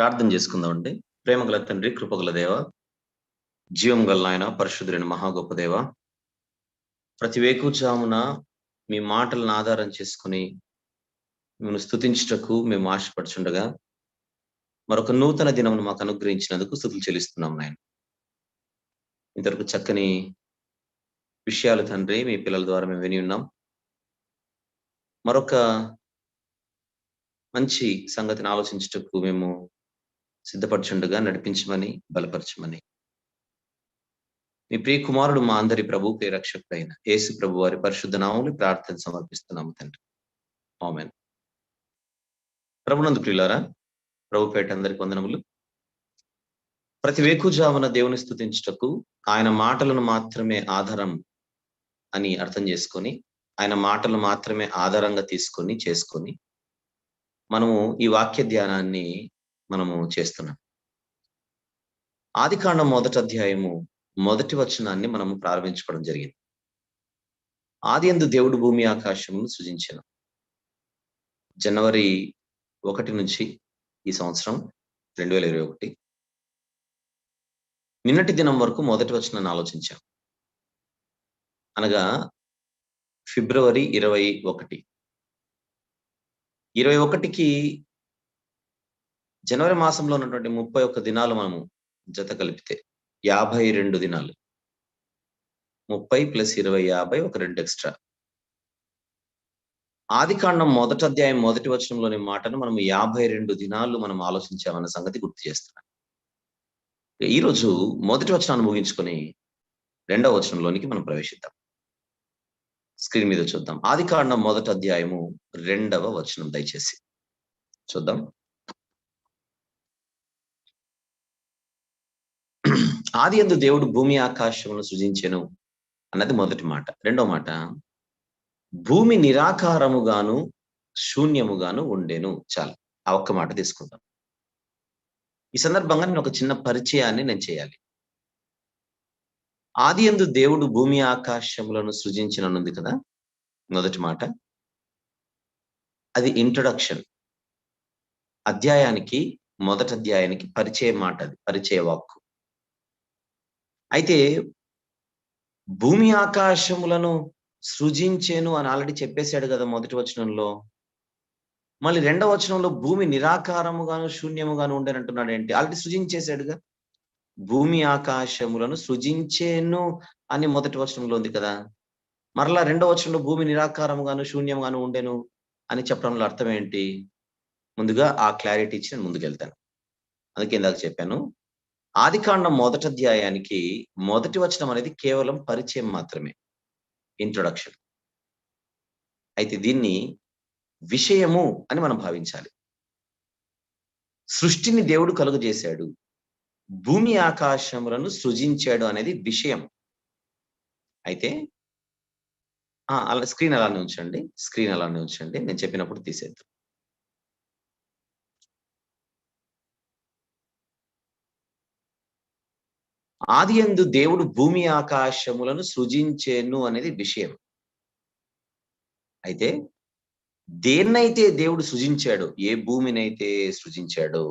ప్రార్థన చేసుకుందామండి. ప్రేమగల తండ్రి, కృపగల దేవ, జీవం గల నాయన, పరిశుద్ధుడైన మహా గొప్ప దేవ, ప్రతి వేకువజామున మీ మాటలను ఆధారం చేసుకుని మిమ్మల్ని స్తుతించుటకు మేము ఆశపడుచుండగా మరొక నూతన దినమును మాకు అనుగ్రహించినందుకు స్తుతులు చెల్లిస్తున్నాం నాయన. ఇంతవరకు చక్కని విషయాలు తండ్రి మీ పిల్లల ద్వారా మేము విని ఉన్నాం. మరొక మంచి సంగతిని ఆలోచించుటకు మేము సిద్ధపరచుండగా నడిపించమని, బలపరచమని మీ ప్రియ కుమారుడు మా అందరి ప్రభు ప్రియ రక్షకుడైన యేసు ప్రభు వారి పరిశుద్ధ నామములో ప్రార్థన సమర్పిస్తున్నాము తండ్రి. ఆమేన్. ప్రభునందు ప్రియులారా, ప్రభు పేట అందరికి వందనములు. ప్రతి వేకుజామున దేవుని స్తుతించుటకు ఆయన మాటలను మాత్రమే ఆధారం అని అర్థం చేసుకొని, ఆయన మాటలు మాత్రమే ఆధారంగా చేసుకొని మనము ఈ వాక్య ధ్యానాన్ని మనము చేస్తున్నాం. ఆదికాండం 1వ అధ్యాయము 1వ వచనాన్ని మనము ప్రారంభించుకోవడం జరిగింది. ఆదియందు దేవుడు భూమి ఆకాశమును సృజించెను. జనవరి 1 నుంచి ఈ సంవత్సరం 2021 నిన్నటి దినం వరకు 1వ వచనాన్ని ఆలోచించాం. అనగా ఫిబ్రవరి 21. 21కి జనవరి మాసంలో ఉన్నటువంటి 31 దినాలు మనము జత కలిపితే 52 దినాలు. 30 + 20 50, ఒక 2 ఎక్స్ట్రా. ఆదికాండం 1వ అధ్యాయం 1వ వచనంలోని మాటను మనం 52 దినాలు మనం ఆలోచించామన్న సంగతి గుర్తు చేస్తున్నాం. ఈరోజు 1వ వచనాన్ని ముగించుకొని 2వ వచనంలోనికి మనం ప్రవేశిద్దాం. స్క్రీన్ మీద చూద్దాం. ఆదికాండం 1వ అధ్యాయము 2వ వచనం దయచేసి చూద్దాం. ఆదియందు దేవుడు భూమి ఆకాశములను సృజించెను అన్నది మొదటి మాట. రెండో మాట, భూమి నిరాకారముగాను శూన్యముగాను ఉండెను. చాలు, ఆ ఒక్క మాట తీసుకుందాం. ఈ సందర్భంగా నేను ఒక చిన్న పరిచయాన్ని నేను చేయాలి. ఆదియందు దేవుడు భూమి ఆకాశములను సృజించిననుంది కదా, మొదటి మాట. అది ఇంట్రొడక్షన్. అధ్యాయానికి, మొదటి అధ్యాయానికి పరిచయ మాట, అది పరిచయ వాక్కు. అయితే భూమి ఆకాశములను సృజించెను అని ఆల్రెడీ చెప్పేశాడు కదా మొదటి వచనంలో. మళ్ళీ 2వ వచనంలో భూమి నిరాకారముగాను శూన్యముగాను ఉండేనంటున్నాడు ఏంటి? ఆల్రెడీ సృజించేశాడుగా. భూమి ఆకాశములను సృజించేను అని మొదటి వచనంలో ఉంది కదా. మరలా 2వ వచనంలో భూమి నిరాకారముగాను శూన్యముగాను ఉండెను అని చెప్పడంలో అర్థం ఏంటి? ముందుగా ఆ క్లారిటీ ఇచ్చి నేను ముందుకెళ్తాను. అందుకే ఇందాక చెప్పాను, ఆదికాండం 1వ అధ్యాయానికి మొదటి వచనం అనేది కేవలం పరిచయం మాత్రమే, ఇంట్రొడక్షన్. అయితే దీన్ని విషయము అని మనం భావించాలి. సృష్టిని దేవుడు కలుగజేశాడు, భూమి ఆకాశములను సృజించాడు అనేది విషయం. అయితే అలా స్క్రీన్ అలానే ఉంచండి. నేను చెప్పినప్పుడు తీసేద్దాం. ఆదియందు దేవుడు భూమి ఆకాశములను సృజించెను అనేది విషయం. అయితే దేన్నైతే దేవుడు సృజించాడో, ఏ భూమినైతే సృజించాడో,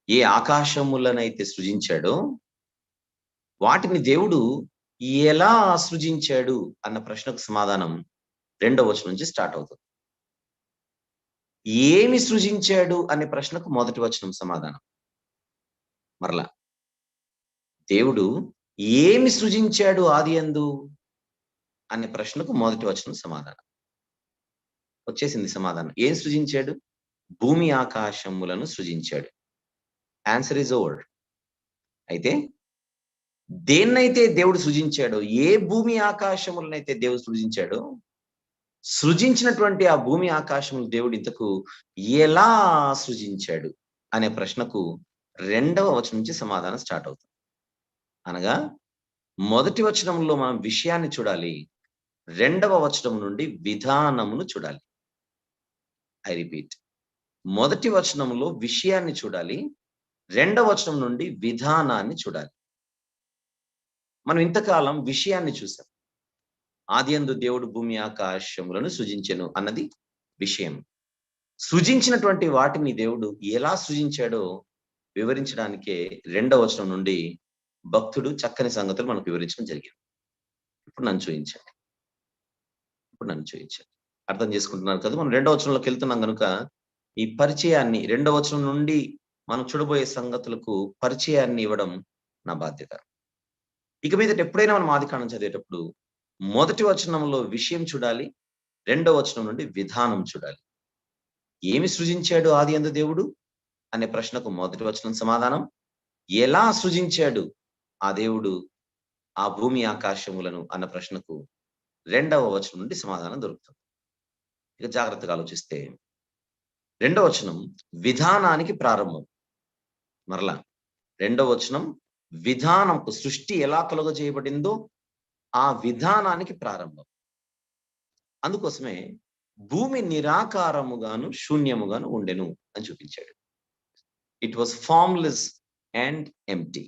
ఏ ఆకాశములనైతే సృజించాడో, వాటిని దేవుడు ఎలా సృజించాడు అన్న ప్రశ్నకు సమాధానం 2వ వచనం నుంచి స్టార్ట్ అవుతుంది. ఏమి సృజించాడు అనే ప్రశ్నకు మొదటి వచనం సమాధానం. మరలా దేవుడు ఏమి సృజించాడు ఆదియందు అనే ప్రశ్నకు మొదటి వచనం సమాధానం. వచ్చేసింది సమాధానం. ఏం సృజించాడు? భూమి ఆకాశములను సృజించాడు. Answer is over. అయితే దేన్నైతే దేవుడు సృజించాడో, ఏ భూమి ఆకాశములనైతే దేవుడు సృజించాడో, సృజించినటువంటి ఆ భూమి ఆకాశములు దేవుడు ఇంతకు ఎలా సృజించాడు అనే ప్రశ్నకు 2వ వచనం నుంచి సమాధానం స్టార్ట్ అవుతుంది. అనగా మొదటి వచనంలో మనం విషయాన్ని చూడాలి, 2వ వచనం నుండి విధానమును చూడాలి. ఐ రిపీట్, మొదటి వచనంలో విషయాన్ని చూడాలి, 2వ వచనం నుండి విధానాన్ని చూడాలి. మనం ఇంతకాలం విషయాన్ని చూసాం. ఆదియందు దేవుడు భూమి ఆకాశములను సృజించెను అన్నది విషయం. సృజించినటువంటి వాటిని దేవుడు ఎలా సృజించాడో వివరించడానికే 2వ వచనం నుండి భక్తుడు చక్కని సంగతులు మనకు వివరించడం జరిగింది. ఇప్పుడు నన్ను చూయించండి. ఇప్పుడు నన్ను చూయించండి. అర్థం చేసుకుంటున్నారు కదా! మనం 2వ వచనంలోకెళ్తున్నాం గనుక, ఈ పరిచయాన్ని 2వ వచనం నుండి మనం చూడబోయే సంగతులకు పరిచయాన్ని ఇవ్వడం నా బాధ్యత. ఇక మీదట ఎప్పుడైనా మనం ఆదికాండం చదివేటప్పుడు, మొదటి వచనంలో విషయం చూడాలి. 2వ వచనం నుండి విధానం చూడాలి. ఏమి సృజించాడు ఆదియందు దేవుడు అనే ప్రశ్నకు మొదటి వచనం సమాధానం. ఎలా సృజించాడు ఆ దేవుడు ఆ భూమి ఆకాశములను అన్న ప్రశ్నకు 2వ వచనం నుండి సమాధానం దొరుకుతుంది. ఇక జాగ్రత్తగా ఆలోచిస్తే 2వ వచనం విధానానికి ప్రారంభం. మరలా 2వ వచనం విధానంకు సృష్టి ఎలా కలుగజేయబడిందో ఆ విధానానికి ప్రారంభం. అందుకోసమే భూమి నిరాకారముగాను, శూన్యముగాను ఉండెను అని చూపించాడు. It was formless and empty.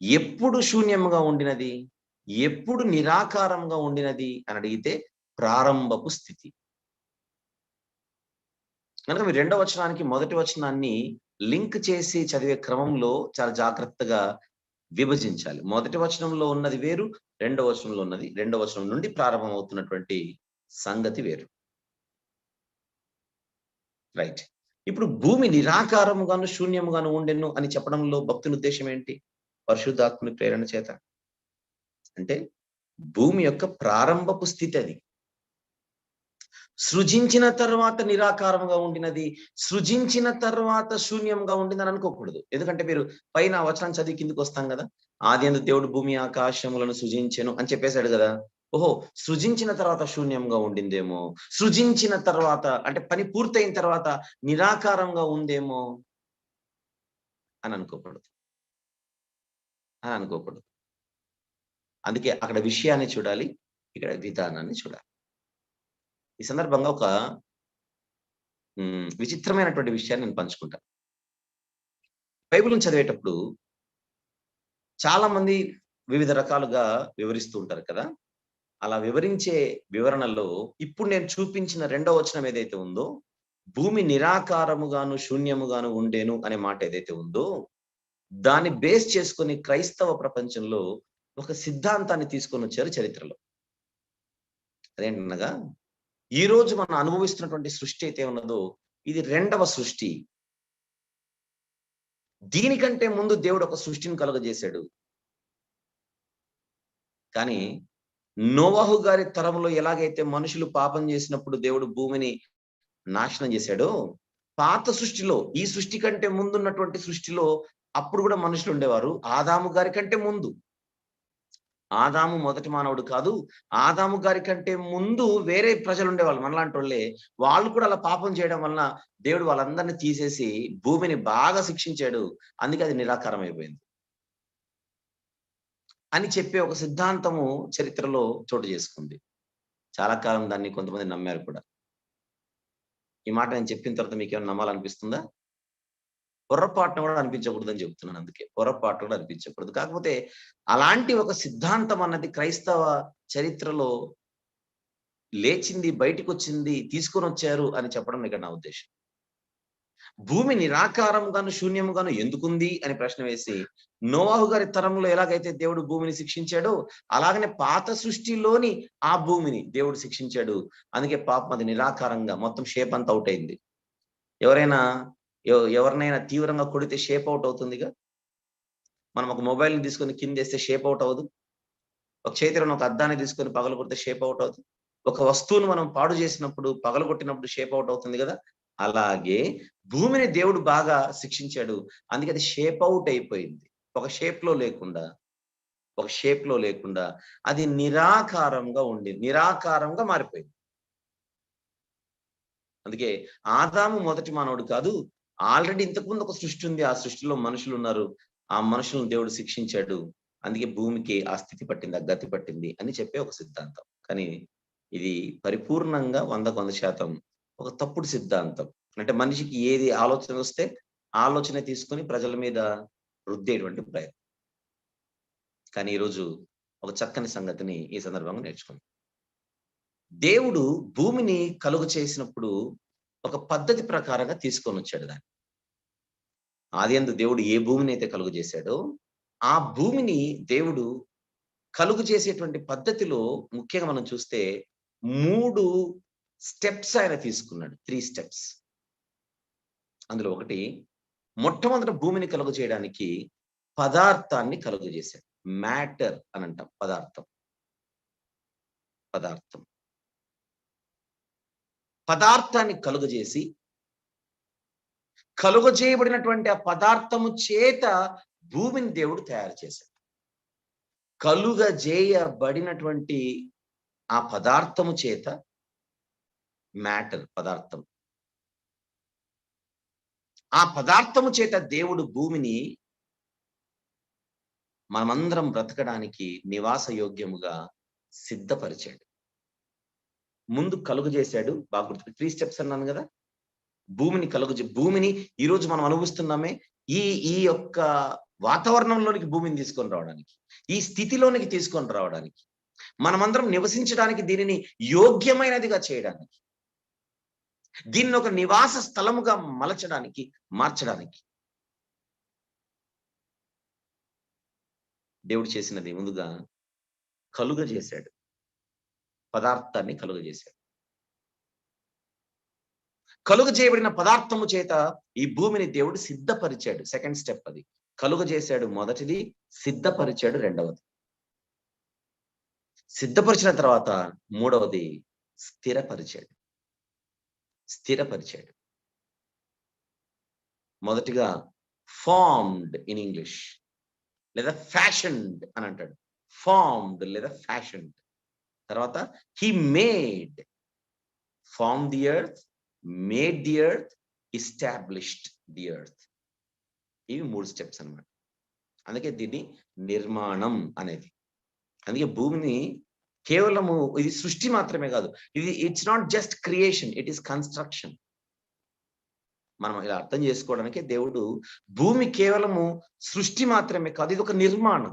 ఎప్పుడు శూన్యముగా ఉండినది? ఎప్పుడు నిరాకారంగా ఉండినది అని అడిగితే ప్రారంభపు స్థితి. కనుక మీరు 2వ వచనానికి మొదటి వచనాన్ని లింక్ చేసి చదివే క్రమంలో చాలా జాగ్రత్తగా విభజించాలి. మొదటి వచనంలో ఉన్నది వేరు, 2వ వచనంలో ఉన్నది 2వ వచనం నుండి ప్రారంభమవుతున్నటువంటి సంగతి వేరు. రైట్. ఇప్పుడు భూమి నిరాకారముగాను, శూన్యముగాను ఉండెను అని చెప్పడంలో భక్తుని ఉద్దేశ్యం ఏంటి? పరిశుద్ధాత్ముని ప్రేరణ చేత. అంటే భూమి యొక్క ప్రారంభపు స్థితి అది. సృజించిన తర్వాత నిరాకారముగా ఉండినది, సృజించిన తర్వాత శూన్యంగా ఉండిందని అనుకోకూడదు. ఎందుకంటే మీరు పైన వచనం చదివి కిందకొస్తాం గదా! ఆదియందు దేవుడు భూమి ఆకాశములను సృజించెను అని చెప్పేసాడు గదా! ఓహో! సృజించిన తర్వాత శూన్యంగా ఉండిందేమో, సృజించిన తర్వాత అంటే పని పూర్తయిన తర్వాత నిరాకారంగా ఉందేమో అని అనుకోకూడదు. అని అనుకోకూడదు. అందుకే అక్కడ విషయాన్ని చూడాలి. ఇక్కడ విధానాన్ని చూడాలి. ఈ సందర్భంగా ఒక విచిత్రమైనటువంటి విషయాన్ని నేను పంచుకుంటా. బైబిల్‌ని చదివేటప్పుడు చాలా మంది వివిధ రకాలుగా వివరిస్తూ ఉంటారు కదా! అలా వివరించే వివరణలో ఇప్పుడు నేను చూపించిన 2వ వచనం ఏదైతే ఉందో, భూమి నిరాకారముగాను, శూన్యముగాను ఉండెను అనే మాట ఏదైతే ఉందో, దాన్ని బేస్ చేసుకొని క్రైస్తవ ప్రపంచంలో ఒక సిద్ధాంతాన్ని తీసుకొనొచ్చారు చరిత్రలో. అదేంటనగా, ఈరోజు మనం అనుభవిస్తున్నటువంటి సృష్టి అయితే ఉన్నదో, ఇది 2వ సృష్టి. దీనికంటే ముందు దేవుడు ఒక సృష్టిని కలుగజేశాడు. కానీ నోవహు గారి తరంలో ఎలాగైతే మనుషులు పాపం చేసినప్పుడు దేవుడు భూమిని నాశనం చేశాడో, పాత సృష్టిలో ఈ సృష్టి కంటే ముందున్నటువంటి సృష్టిలో అప్పుడు కూడా మనుషులు ఉండేవారు. ఆదాము గారి కంటే ముందు. ఆదాము మొదటి మానవుడు కాదు. ఆదాము గారి కంటే ముందు వేరే ప్రజలుండేవాళ్ళు మనలాంటోళ్ళే. వాళ్ళు కూడా అలా పాపం చేయడం వలన దేవుడు వాళ్ళందరిని తీసేసి భూమిని బాగా శిక్షించాడు. అందుకే అది నిరాకారం అయిపోయింది. అని చెప్పే ఒక సిద్ధాంతము చరిత్రలో చోటు చేసుకుంది. చాలా కాలం దాన్ని కొంతమంది నమ్మారు కూడా. ఈ మాట నేను చెప్పిన తర్వాత మీకేమైనా నమ్మాలనిపిస్తుందా? పొర్రపాటున కూడా అనిపించకూడదని చెప్తున్నాను అందుకే. పొర్రపాటున కూడా అనిపించకూడదు. కాకపోతే అలాంటి ఒక సిద్ధాంతం అన్నది క్రైస్తవ చరిత్రలో లేచింది, బయటికొచ్చింది, తీసుకొనొచ్చారు అని చెప్పడం ఇక్కడ నా ఉద్దేశ్యం. భూమి నిరాకారంగాను, శూన్యంగాను ఎందుకుంది అని ప్రశ్న వేసి, నోవాహు గారి తరంలో ఎలాగైతే దేవుడు భూమిని శిక్షించాడో, అలాగనే పాత సృష్టిలోని ఆ భూమిని దేవుడు శిక్షించాడు. అందుకే పాపం అది నిరాకారంగా మొత్తం షేప్ అంతా ఔట్ అయింది. ఎవరైనా ఎవరినైనా తీవ్రంగా కొడితే షేప్ ఔట్ అవుతుందిగా. మనం ఒక మొబైల్‌ని తీసుకొని కిందేస్తే షేప్ ఔట్ అవ్వదు. ఒక చేతిలోని ఒక అద్దాన్ని తీసుకొని పగలగొడితే షేప్ ఔట్ అవుతుంది. ఒక వస్తువును మనం పాడు చేసినప్పుడు, పగలగొట్టినప్పుడు షేప్ ఔట్ అవుతుంది గదా! అలాగే భూమిని దేవుడు బాగా శిక్షించాడు. అందుకే అది షేప్ ఔట్ అయిపోయింది. ఒక షేప్‌లో లేకుండా, ఒక షేప్‌లో లేకుండా అది నిరాకారంగా నిరాకారంగా మారిపోయింది. అందుకే ఆదాము మొదటి మానవుడు కాదు. ఆల్రెడీ ఇంతకుముందు ఒక సృష్టి ఉంది. ఆ సృష్టిలో మనుషులున్నారు. ఆ మనుషులను దేవుడు శిక్షించాడు. అందుకే భూమికి ఆ స్థితి పట్టింది, ఆ గతి పట్టింది అని చెప్పే ఒక సిద్ధాంతం. కానీ ఇది పరిపూర్ణంగా 100% ఒక తప్పుడు సిద్ధాంతం. అంటే మనిషికి ఏది ఆలోచనొస్తే ఆలోచన తీసుకొని ప్రజల మీద రుద్దేటువంటి ప్రయత్నం. కానీ ఈరోజు ఒక చక్కని సంగతిని ఈ సందర్భంగా నేర్చుకున్నాం. దేవుడు భూమిని కలుగ చేసినప్పుడు ఒక పద్ధతి ప్రకారంగా తీసుకొనొచ్చాడు దాన్ని. ఆదియందు దేవుడు ఏ భూమిని అయితే కలుగు చేశాడో ఆ భూమిని దేవుడు కలుగు చేసేటువంటి పద్ధతిలో ముఖ్యంగా మనం చూస్తే 3 స్టెప్స్ ఆయన తీసుకున్నాడు. 3 స్టెప్స్. అందులో ఒకటి, మొట్టమొదట భూమిని కలుగు చేయడానికి పదార్థాన్ని కలుగజేశాడు. మ్యాటర్ అని అంటాం. పదార్థం. పదార్థం. పదార్థాన్ని కలుగజేసి, కలుగజేయబడినటువంటి ఆ పదార్థము చేత భూమిని దేవుడు తయారు చేశాడు. కలుగజేయబడినటువంటి ఆ పదార్థము చేత, మ్యాటర్ పదార్థం, ఆ పదార్థము చేత దేవుడు భూమిని మనమందరం బ్రతకడానికి నివాస యోగ్యముగా సిద్ధపరిచాడు. ముందు కలుగు చేశాడు. బాగా గుర్తు, 3 స్టెప్స్ అన్నాను కదా. భూమిని ఈరోజు మనం అనుభవిస్తున్నామే, ఈ ఈ యొక్క వాతావరణంలోనికి భూమిని తీసుకొని రావడానికి, ఈ స్థితిలోనికి తీసుకొని రావడానికి, మనమందరం నివసించడానికి, దీనిని యోగ్యమైనదిగా చేయడానికి, దీన్ని ఒక నివాస స్థలముగా మలచడానికి, మార్చడానికి దేవుడు చేసినది ముందుగా కలుగజేశాడు. పదార్థాన్ని కలుగజేశాడు. కలుగజేయబడిన పదార్థము చేత ఈ భూమిని దేవుడు సిద్ధపరిచాడు. సెకండ్ స్టెప్ అది. కలుగజేశాడు మొదటిది, సిద్ధపరిచాడు రెండవది. సిద్ధపరిచిన తర్వాత మూడవది స్థిరపరిచాడు. స్థిరపరిచాడు. మొదటిగా ఫార్మ్డ్ ఇన్ ఇంగ్లీష్, లేదా ఫ్యాషన్డ్ అని అంటాడు. ఫార్మ్డ్ లేదా ఫ్యాషన్డ్. తర్వాత he made, form the earth, made the earth, established the earth. ఇవి 3 స్టెప్స్ అన్నమాట. అందుకే దీన్ని నిర్మాణం అనేది. అందుకే భూమిని కేవలము ఇది సృష్టి మాత్రమే కాదు, ఇది it's not just creation, it is construction. మనం ఇలా అర్థం చేసుకోవడానికి దేవుడు భూమి కేవలము సృష్టి మాత్రమే కాదు, ఇది ఒక నిర్మాణం.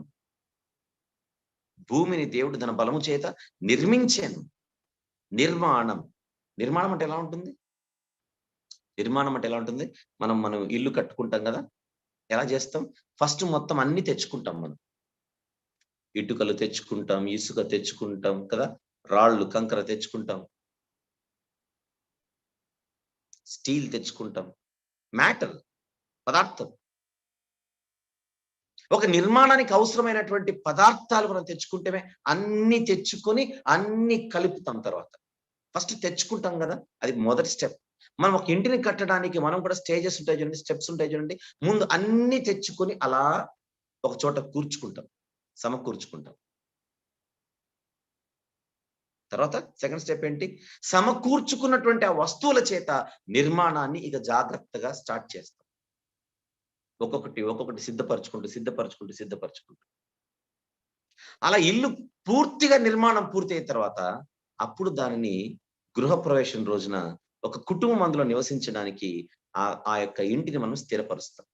భూమిని దేవుడు తన బలము చేత నిర్మించాను. నిర్మాణం. నిర్మాణం అంటే ఎలా ఉంటుంది? నిర్మాణం అంటే ఎలా ఉంటుంది? మనం ఇల్లు కట్టుకుంటాం కదా. ఎలా చేస్తాం? ఫస్ట్ మొత్తం అన్ని తెచ్చుకుంటాం. మనం ఇటుకలు తెచ్చుకుంటాం, ఇసుక తెచ్చుకుంటాం కదా, రాళ్ళు కంకర తెచ్చుకుంటాం, స్టీల్ తెచ్చుకుంటాం. మ్యాటర్, పదార్థం. ఒక నిర్మాణానికి అవసరమైనటువంటి పదార్థాలు మనం తెచ్చుకుంటేనే, అన్ని తెచ్చుకొని అన్ని కలుపుతాం. తర్వాత ఫస్ట్ తెచ్చుకుంటాం కదా, అది మొదటి స్టెప్. మనం ఒక ఇంటిని కట్టడానికి మనం కూడా స్టేజెస్ ఉంటాయి చూడండి, స్టెప్స్ ఉంటాయి చూడండి. ముందు అన్ని తెచ్చుకొని అలా ఒక చోట కూర్చుకుంటాం, సమకూర్చుకుంటాం. తర్వాత సెకండ్ స్టెప్ ఏంటి? సమకూర్చుకున్నటువంటి ఆ వస్తువుల చేత నిర్మాణాన్ని ఇక జాగ్రత్తగా స్టార్ట్ చేస్తాం. ఒక్కొక్కటి సిద్ధపరచుకుంటూ అలా ఇల్లు పూర్తిగా నిర్మాణం పూర్తయిన తర్వాత అప్పుడు దానిని గృహప్రవేశం రోజున ఒక కుటుంబం అందులో నివసించడానికి ఆ యొక్క ఇంటిని మనం స్థిరపరుస్తాం.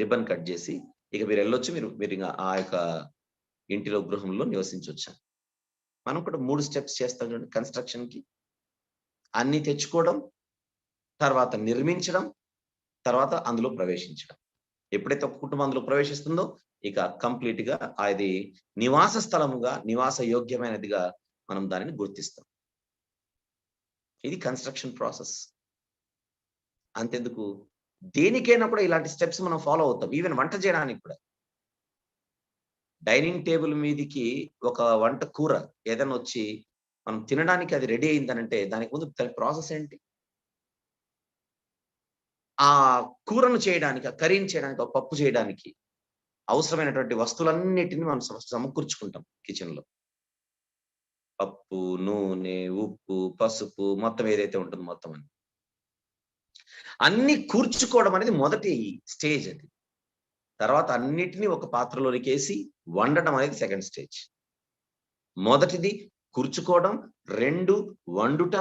రిబ్బన్ కట్ చేసి ఇక మీరు వెళ్ళొచ్చు, మీరు ఇంకా ఆ యొక్క ఇంటిలో, గృహంలో నివసించవచ్చు. మనం కూడా 3 స్టెప్స్ చేస్తాం చూడండి కన్స్ట్రక్షన్ కి. అన్ని తెచ్చుకోవడం, తర్వాత నిర్మించడం, తర్వాత అందులో ప్రవేశించడం. ఎప్పుడైతే ఒక కుటుంబం అందులో ప్రవేశిస్తుందో ఇక కంప్లీట్ గా అది నివాస స్థలముగా, నివాస యోగ్యమైనదిగా మనం దానిని గుర్తిస్తాం. ఇది కన్స్ట్రక్షన్ ప్రాసెస్. అంతెందుకు, దేనికైనా కూడా ఇలాంటి స్టెప్స్ మనం ఫాలో అవుతాం. ఈవెన్ వంట చేయడానికి కూడా. డైనింగ్ టేబుల్ మీదికి ఒక వంట కూర ఏదైనా వచ్చి మనం తినడానికి అది రెడీ అయిందనంటే దానికి ముందు ప్రాసెస్ ఏంటి? ఆ కూరను చేయడానికి, ఆ కర్రీని చేయడానికి, ఆ పప్పు చేయడానికి అవసరమైనటువంటి వస్తువులన్నిటిని మనం సమకూర్చుకుంటాం కిచెన్ లో. పప్పు, నూనె, ఉప్పు, పసుపు, మొత్తం ఏదైతే ఉంటుందో మొత్తం అన్ని కూర్చుకోవడం అనేది మొదటి స్టేజ్ అది. తర్వాత అన్నిటినీ ఒక పాత్రలోనికి వేసి వండడం అనేది సెకండ్ స్టేజ్. మొదటిది కూర్చుకోవడం, 2 వండుట,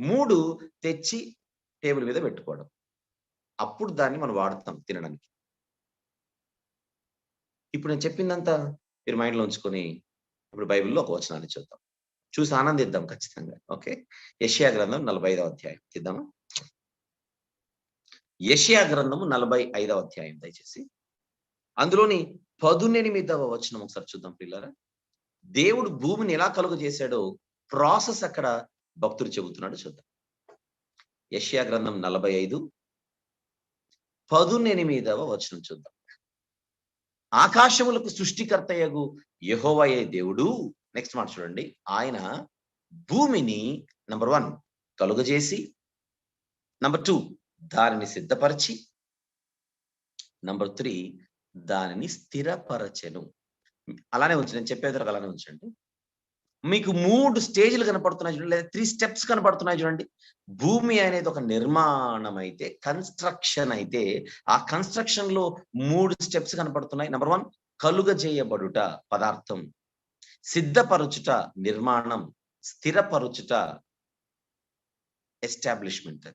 3 తెచ్చి టేబుల్ మీద పెట్టుకోవడం. అప్పుడు దాన్ని మనం వాడతాం తినడానికి. ఇప్పుడు నేను చెప్పిందంతా మీరు మైండ్లో ఉంచుకొని ఇప్పుడు బైబిల్‌లో ఒక వచనాన్ని చూద్దాం. చూసి ఆనందిద్దాం ఖచ్చితంగా. ఓకే. యెషయా గ్రంథం 45వ అధ్యాయం తీద్దామా? యెషయా గ్రంథము 45వ అధ్యాయం దయచేసి. అందులోని 18వ వచనం ఒకసారి చూద్దాం పిల్లరా. దేవుడు భూమిని ఎలా కలుగజేశాడో ప్రాసెస్ అక్కడ భక్తుడు చెబుతున్నాడు చూద్దాం. యెషయా గ్రంథం 45, 18వ వచనం చూద్దాం. ఆకాశములకు సృష్టికర్తయగు యెహోవాయే దేవుడు. నెక్స్ట్ మాట చూడండి. ఆయన భూమిని నంబర్ 1 కలుగజేసి, నంబర్ 2 దానిని సిద్ధపరిచి, నంబర్ 3 దానిని స్థిరపరచెను. అలానే ఉంచండి. నేను చెప్పేది అలానే ఉంచండి. మీకు 3 స్టేజ్‌లు కనపడుతున్నాయి చూడండి. లేదా 3 స్టెప్స్ కనపడుతున్నాయి చూడండి. భూమి అనేది ఒక నిర్మాణం అయితే, కన్‌స్ట్రక్షన్ అయితే, ఆ కన్‌స్ట్రక్షన్‌లో 3 స్టెప్స్ కనపడుతున్నాయి. నంబర్ 1 కలుగజేయబడుట పదార్థం, సిద్ధపరచుట నిర్మాణం, స్థిరపరచుట ఎస్టాబ్లిష్‌మెంట్.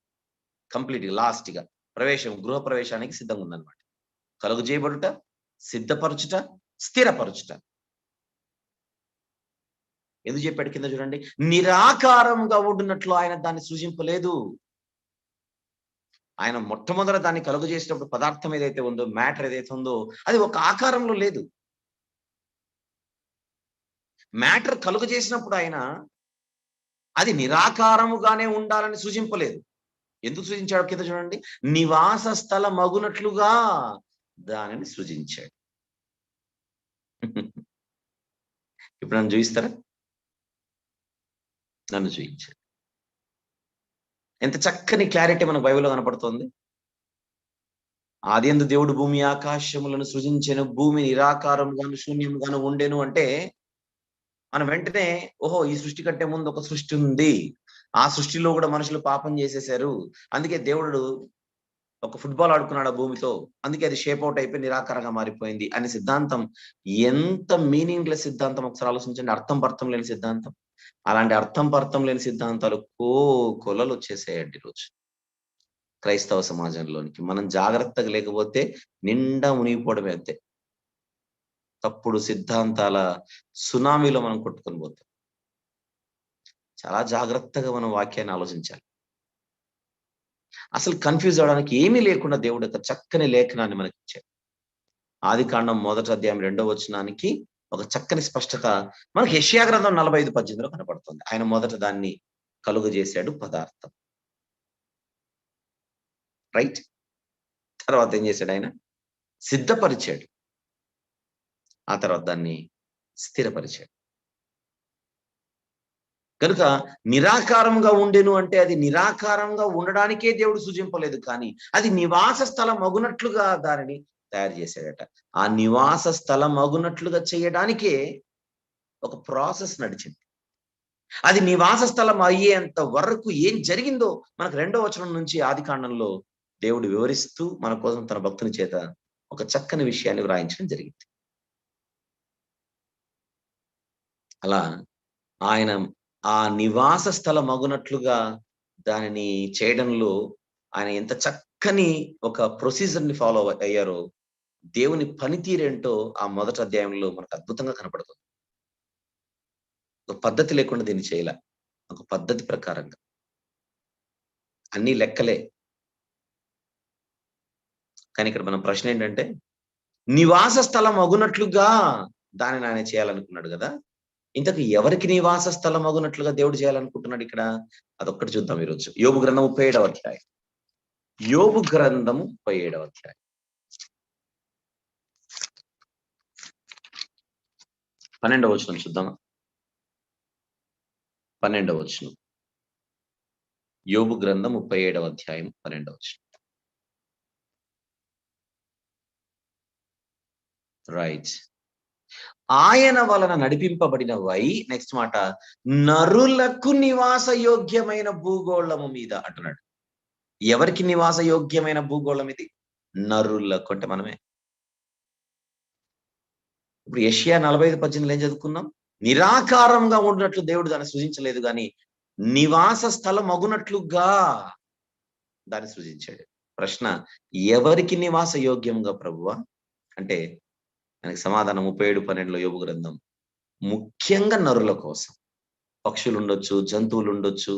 కంప్లీట్‌గా లాస్ట్‌గా గృహ ప్రవేశానికి సిద్ధంగా ఉందన్నమాట. కలుగజేయబడుట, సిద్ధపరచుట, స్థిరపరచుట. ఎందుకు చెప్పాడు కింద చూడండి. నిరాకారంగా ఉండునట్లు ఆయన దాన్ని సృజింపలేదు. ఆయన మొట్టమొదట దాన్ని కలుగజేసేటప్పుడు పదార్థం ఏదైతే ఉందో, మ్యాటర్ ఏదైతే ఉందో, అది ఒక ఆకారంలో లేదు. మ్యాటర్ కలుగజేసినప్పుడు ఆయన అది నిరాకారముగానే ఉండాలని సృజింపలేదు. ఎందుకు సృజించాడు కింద చూడండి. నివాస స్థల మగునట్లుగా దానిని సృజించాడు. ఇప్పుడు నన్ను చూయిస్తారా? నన్ను చూయించాడు. ఎంత చక్కని క్లారిటీ మనకు బైబిల్‌లో కనపడుతోంది. ఆదియందు దేవుడు భూమి ఆకాశములను సృజించెను. భూమి నిరాకారముగాను శూన్యముగాను ఉండెను అంటే, మనం వెంటనే ఓహో! ఈ సృష్టి కంటే ముందు ఒక సృష్టి ఉంది. ఆ సృష్టిలో కూడా మనుషులు పాపం చేసేసారు. అందుకే దేవుడు ఒక ఫుట్‌బాల్ ఆడుకున్నాడు ఆ భూమితో. అందుకే అది షేప్ ఔట్ అయిపోయి నిరాకారంగా మారిపోయింది అనే సిద్ధాంతం ఎంత మీనింగ్‌లెస్ సిద్ధాంతం ఒకసారి ఆలోచించండి. అర్థం పర్థం లేని సిద్ధాంతం. అలాంటి అర్థం పర్థం లేని సిద్ధాంతాలు కొలలొచ్చేసాయండి ఈరోజు క్రైస్తవ సమాజంలోనికి. మనం జాగ్రత్తగా లేకపోతే నిండా మునిగిపోవడమే అంతే. తప్పుడు సిద్ధాంతాల సునామీలో మనం కొట్టుకొని పోతాం. చాలా జాగ్రత్తగా మనం వాక్యాన్ని ఆలోచించాలి. అసలు కన్‌ఫ్యూజ్ అవ్వడానికి ఏమీ లేకుండా దేవుడు ఒక చక్కని లేఖనాన్ని మనకిచ్చాడు. ఆదికాండం 1వ అధ్యాయం 2వ వచనానికి ఒక చక్కని స్పష్టత మనకి యెషయా గ్రంథం 45:18లో కనపడుతుంది. ఆయన మొదట దాన్ని కలుగజేశాడు పదార్థం. రైట్? తర్వాత ఏం చేశాడు ఆయన? సిద్ధపరిచాడు. ఆ తర్వాత దాన్ని స్థిరపరిచాడు. కనుక నిరాకారంగా ఉండెను అంటే అది నిరాకారంగా ఉండడానికే దేవుడు సృజింపలేదు. కానీ అది నివాస స్థలం మగునట్లుగా దానిని తయారు చేశాడట. ఆ నివాస స్థలం మగునట్లుగా చేయడానికే ఒక ప్రాసెస్ నడిచింది. అది నివాస స్థలం అయ్యేంత వరకు ఏం జరిగిందో మనకు 2వ వచనం నుంచి ఆదికాండంలో దేవుడు వివరిస్తూ మన కోసం తన భక్తుని చేత ఒక చక్కని విషయాన్ని వ్రాయించడం జరిగింది. అలా ఆయన ఆ నివాస స్థలం మగునట్లుగా దానిని చేయడంలో ఆయన ఎంత చక్కని ఒక ప్రొసీజర్‌ని ఫాలో అయ్యారో, దేవుని పనితీరేంటో ఆ మొదటి అధ్యాయంలో మనకు అద్భుతంగా కనపడుతుంది. ఒక పద్ధతి లేకుండా దీన్ని చేయలా. ఒక పద్ధతి ప్రకారంగా. అన్నీ లెక్కలే. కానీ ఇక్కడ మన ప్రశ్న ఏంటంటే, నివాస స్థలం అగునట్లుగా దానిని ఆయన చేయాలనుకున్నాడు గదా! ఇంతకు ఎవరికి నివాస స్థలం అగునట్లుగా దేవుడు చేయాలనుకుంటున్నాడు ఇక్కడ? అదొక్కటి చూద్దాం ఈరోజు. యోబు గ్రంథం 37వ అధ్యాయం. యోబు గ్రంథము 37వ అధ్యాయం. 12వ వచనం చూద్దామా? 12వ వచనం. యోబు గ్రంథం 37వ అధ్యాయం 12వ వచనం. రైట్. ఆయన వలన నడిపింపబడినవై నెక్స్ట్ మాట నరులకు నివాస యోగ్యమైన భూగోళము మీద అంటున్నాడు. ఎవరికి నివాస యోగ్యమైన భూగోళం ఇది? నరులకు అంటే మనమే. ఇప్పుడు యెషయా 45:18 ఏం చదువుకున్నాం? నిరాకారంగా ఉండినట్లు దేవుడు దాన్ని సృజించలేదు గాని నివాస స్థలం అగునట్లుగా దాన్ని సృజించాడు. ప్రశ్న ఎవరికి నివాస యోగ్యంగా ప్రభువా? అంటే దానికి సమాధానం 37:12లో యోబు గ్రంథం. ముఖ్యంగా నరుల కోసం. పక్షులుండొచ్చు, జంతువులుండొచ్చు,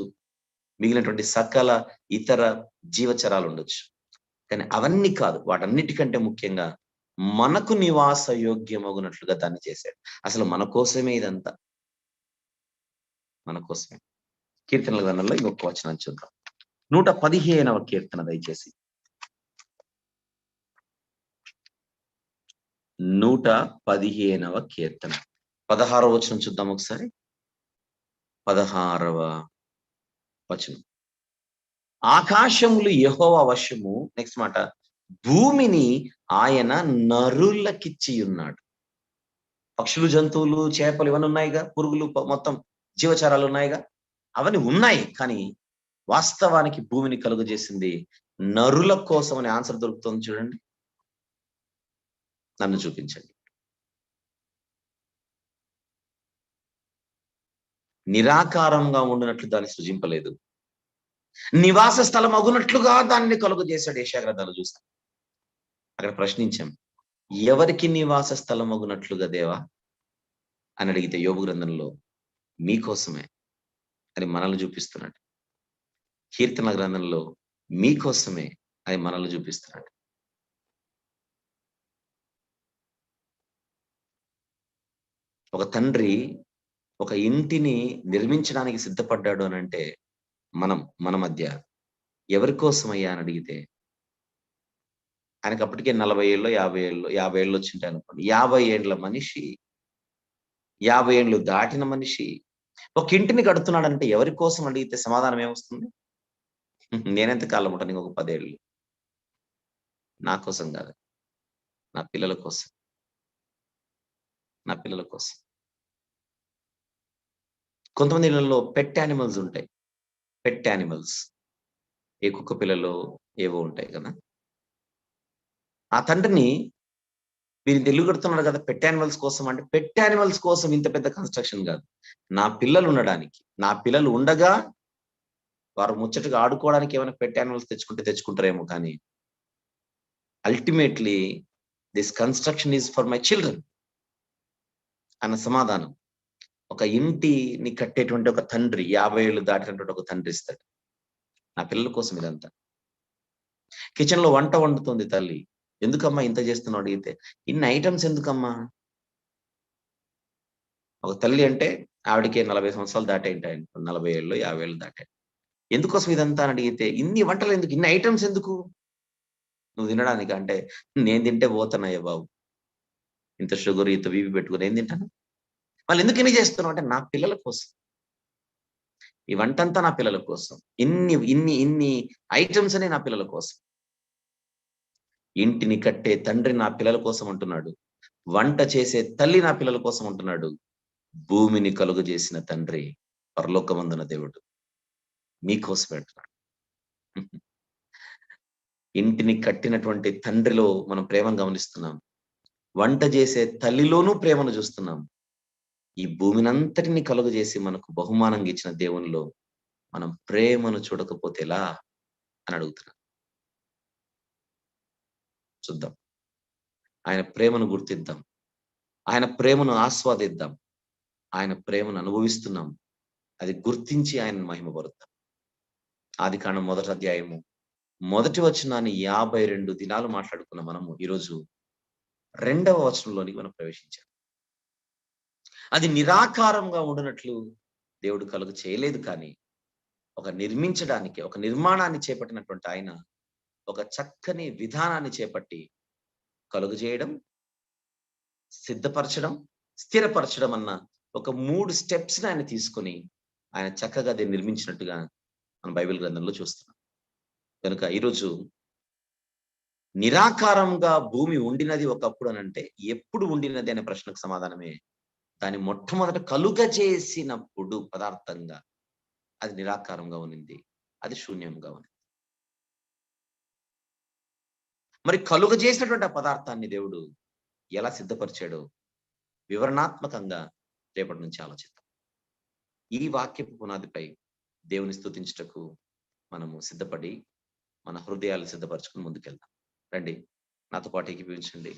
మిగిలినటువంటి సకల ఇతర జీవచరాలుండొచ్చు. కానీ అవన్నీ కాదు. వాటన్నిటికంటే ముఖ్యంగా మనకు నివాస యోగ్యమగునట్లుగా దాన్ని చేశాడు. అసలు మన కోసమే ఇదంతా. మన కోసమే. కీర్తనల గ్రంథంలో ఇంకొక వచనం చూద్దాం. 115వ కీర్తన దయచేసి. 115వ కీర్తన. 16వ వచనం చూద్దాం ఒకసారి. 16వ వచనం. ఆకాశములు యెహోవా వశము. నెక్స్ట్ మాట. భూమిని ఆయన నరులకిచ్చి ఉన్నాడు. పక్షులు, జంతువులు, చేపలు ఇవన్నీ ఉన్నాయిగా. పురుగులు మొత్తం జీవచారాలు ఉన్నాయిగా. అవన్నీ ఉన్నాయి. కానీ వాస్తవానికి భూమిని కలుగజేసింది నరుల కోసం అనే ఆన్సర్ దొరుకుతుంది చూడండి. నన్ను చూపించండి. నిరాకారంగా ఉండినట్లు దాన్ని సృజింపలేదు. నివాస స్థలం అగునట్లుగా దాన్ని కలుగజేశాడు. యెషయా గ్రంథాలు చూస్తాం. అక్కడ ప్రశ్నించాం. ఎవరికి నివాస స్థలం అగునట్లుగా దేవా అని అడిగితే యోబు గ్రంథంలో మీకోసమే అని మనల్ని చూపిస్తున్నాడు. కీర్తన గ్రంథంలో మీకోసమే అని మనల్ని చూపిస్తున్నాడు. ఒక తండ్రి ఒక ఇంటిని నిర్మించడానికి సిద్ధపడ్డాడు అనంటే మన మధ్య ఎవరి కోసమయ్యా అని అడిగితే ఆయనకు అప్పటికే 40 ఏళ్ళో 50 ఏళ్ళు వచ్చింటాయి అనుకోండి. 50 ఏండ్ల మనిషి, 50 ఏండ్లు దాటిన మనిషి ఒక ఇంటిని కడుతున్నాడంటే ఎవరి కోసం అడిగితే సమాధానం ఏమొస్తుంది? నేనెంత కాలం ఉంటాను? ఇంకొక 10 ఏళ్ళు. నా కోసం కాదు. నా పిల్లల కోసం. నా పిల్లల కోసం. కొంతమంది ఇళ్లలో పెట్ యానిమల్స్ ఉంటాయి. Pet animals. ఏ కుక్క పిల్లలో ఏవో ఉంటాయి కదా! ఆ తండ్రిని వీరింత ఇల్లు కడుతున్నాడు కదా పెట్ యానిమల్స్ కోసం అంటే, పెట్ యానిమల్స్ కోసం ఇంత పెద్ద కన్‌స్ట్రక్షన్ కాదు. నా పిల్లలు ఉండడానికి. నా పిల్లలు ఉండగా వారు ముచ్చటగా ఆడుకోవడానికి ఏమైనా పెట్ యానిమల్స్ తెచ్చుకుంటారేమో కానీ ultimately this construction is for my children అన్న సమాధానం. ఒక ఇంటిని కట్టేటువంటి ఒక తండ్రి 50 ఏళ్ళు దాటినటువంటి ఒక తండ్రి ఇస్తాడు. నా పిల్లల కోసం ఇదంతా. కిచెన్‌లో వంట వండుతుంది తల్లి. ఎందుకమ్మా ఇంత చేస్తున్నావు అడిగితే, ఇన్ని ఐటెమ్స్ ఎందుకమ్మా? ఒక తల్లి అంటే ఆవిడకి 40 సంవత్సరాలు దాటాయింటాయి. 40 ఏళ్ళు, 50 ఏళ్ళు దాటాయి. ఎందుకోసం ఇదంతా అని అడిగితే, ఇన్ని వంటలు ఎందుకు? ఇన్ని ఐటెమ్స్ ఎందుకు? నువ్వు తినడానికా? అంటే, నేను తింటే పోతానయ్య బాబు. ఇంత షుగర్, ఇంత బీపీ పెట్టుకొని నేను తింటాను. మళ్ళెందుకు ఇన్ని చేస్తున్నావు అంటే, నా పిల్లల కోసం. ఈ వంటంతా నా పిల్లల కోసం. ఇన్ని ఐటెమ్స్ అన్ని నా పిల్లల కోసం. ఇంటిని కట్టే తండ్రి నా పిల్లల కోసం అంటున్నాడు. వంట చేసే తల్లి నా పిల్లల కోసం అంటున్నాడు. భూమిని కలుగజేసిన తండ్రి పరలోకమందున దేవుడు మీకోసమే అంటున్నాడు. ఇంటిని కట్టినటువంటి తండ్రిలో మనం ప్రేమను గమనిస్తున్నాం. వంట చేసే తల్లిలోనూ ప్రేమను చూస్తున్నాం. ఈ భూమినంతటిని కలుగజేసి మనకు బహుమానంగా ఇచ్చిన దేవునిలో మనం ప్రేమను చూడకపోతే ఎలా అని అడుగుతున్నాం. చూద్దాం. ఆయన ప్రేమను గుర్తిద్దాం. ఆయన ప్రేమను ఆస్వాదిద్దాం. ఆయన ప్రేమను అనుభవిస్తున్నాం. అది గుర్తించి ఆయనను మహిమపరుద్దాం. ఆదికాండం 1వ అధ్యాయము మొదటి వచనాన్ని 52 దినాలు మాట్లాడుకున్న మనము ఈరోజు 2వ వచనంలోనికి మనం ప్రవేశించాం. అది నిరాకారంగా ఉండునట్లు దేవుడు కలుగ చేయలేదు కానీ, ఒక నిర్మించడానికి, ఒక నిర్మాణాన్ని చేపట్టినటువంటి ఆయన ఒక చక్కని విధానాన్ని చేపట్టి కలుగజేయడం, సిద్ధపరచడం, స్థిరపరచడం అన్న ఒక 3 స్టెప్స్‌ని ఆయన తీసుకొని ఆయన చక్కగా దీన్ని నిర్మించినట్టుగా మనం బైబిల్ గ్రంథంలో చూస్తున్నాం. కనుక ఈరోజు నిరాకారంగా భూమి ఉండినది ఒకప్పుడు అనంటే, ఎప్పుడు ఉండినది అనే ప్రశ్నకు సమాధానమే దాన్ని మొట్టమొదట కలుగజేసినప్పుడు పదార్థంగా అది నిరాకారంగా ఉన్నింది. అది శూన్యంగా ఉంది. మరి కలుగజేసినటువంటి ఆ పదార్థాన్ని దేవుడు ఎలా సిద్ధపరిచాడో వివరణాత్మకంగా రేపటి నుంచి ఆలోచిద్దాం. ఈ వాక్యపు పునాదిపై దేవుని స్తుతించుటకు మనము సిద్ధపడి మన హృదయాలు సిద్ధపరచుకొని ముందుకెళ్దాం. రండి, నాతో పాటు ఏకీభవించండి.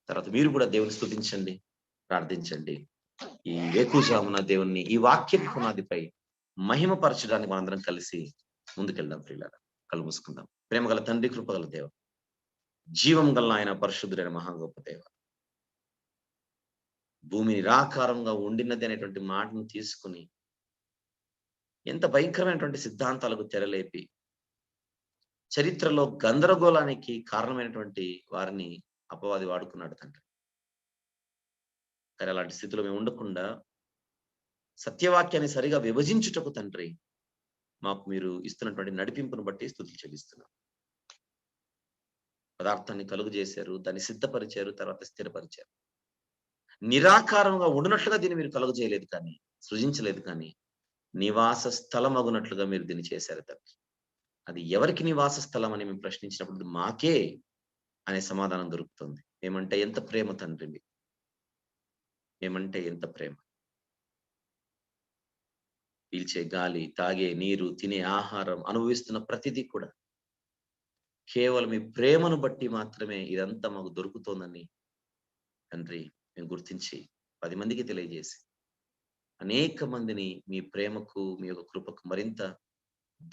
తర్వాత మీరు కూడా దేవుని స్తుతించండి, ప్రార్థించండి. ఈ వేకువజామున దేవుణ్ణి ఈ వాక్యపు పునాదిపై మహిమపరచడానికి మనందరం కలిసి ముందుకెళ్దాం. ప్రియులారా, కళ్ళు మూసుకుందాం. ప్రేమగల తండ్రి, కృపగల దేవ, జీవం గల ఆయన పరిశుద్ధుడైన మహా గొప్ప దేవ. భూమి నిరాకారంగా ఉండినది అనేటువంటి మాటను తీసుకుని ఎంత భయంకరమైనటువంటి సిద్ధాంతాలకు తెరలేపి చరిత్రలో గందరగోళానికి కారణమైనటువంటి వారిని అపవాది వాడుకున్నాడు తండ్రి. కానీ అలాంటి స్థితిలో మేము ఉండకుండా సత్యవాక్యాన్ని సరిగా విభజించుటకు తండ్రి మాకు మీరు ఇస్తున్నటువంటి నడిపింపును బట్టి స్తుతులు చెల్లిస్తున్నాం. పదార్థాన్ని కలుగు చేశారు, దాన్ని సిద్ధపరిచారు, తర్వాత స్థిరపరిచారు. నిరాకారంగా ఉండినట్లుగా దీన్ని మీరు కలుగు చేయలేదు, కానీ సృజించలేదు, కానీ నివాస స్థలం అగునట్లుగా మీరు దీన్ని చేశారు తండ్రి. అది ఎవరికి నివాస స్థలం అని మేము ప్రశ్నించినప్పుడు మాకే అనే సమాధానం దొరుకుతుంది. ఏమంటే ఎంత ప్రేమ తండ్రి మీకు, ఏమంటే ఎంత ప్రేమ. పీల్చే గాలి, తాగే నీరు, తినే ఆహారం, అనుభవిస్తున్న ప్రతిదీ కూడా కేవలం మీ ప్రేమను బట్టి మాత్రమే ఇదంతా మాకు దొరుకుతోందని తండ్రి మేము గుర్తించి 10 మందికి తెలియజేసి అనేక మందిని మీ ప్రేమకు, మీ యొక్క కృపకు మరింత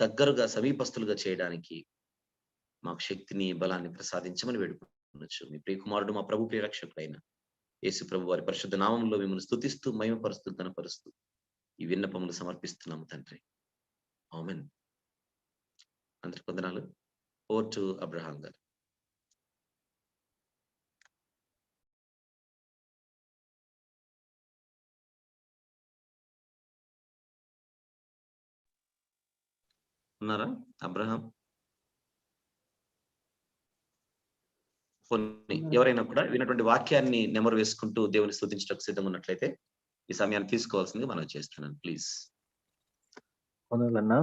దగ్గరగా సమీపస్తులుగా చేయడానికి మాకు శక్తిని, బలాన్ని ప్రసాదించమని వేడుకొనొచ్చు. మీ ప్రియకుమారుడు, మా ప్రభు ప్రియరక్షకుడైన యేసు ప్రభు వారి పరిశుద్ధ నామములో మిమ్మల్ని స్తుతిస్తూ, మహిమపరుస్తూ, ఘనపరుస్తూ ఈ విన్నపములు సమర్పిస్తున్నాము తండ్రి. ఆమేన్. అందరికి వందనాలు. ఓవర్ టు అబ్రహాం గారు. ఉన్నారా అబ్రహాం? ఎవరైనా కూడా విన్నటువంటి వాక్యాన్ని నెమరు వేసుకుంటూ దేవుని స్తుతించడానికి సిద్ధంగా ఉన్నట్లయితే ఈ సమయాన్ని తీసుకోవాల్సింది మనం చేస్తున్నాను. ప్లీజ్. వందనాలన్నా.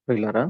ప్రియులారా,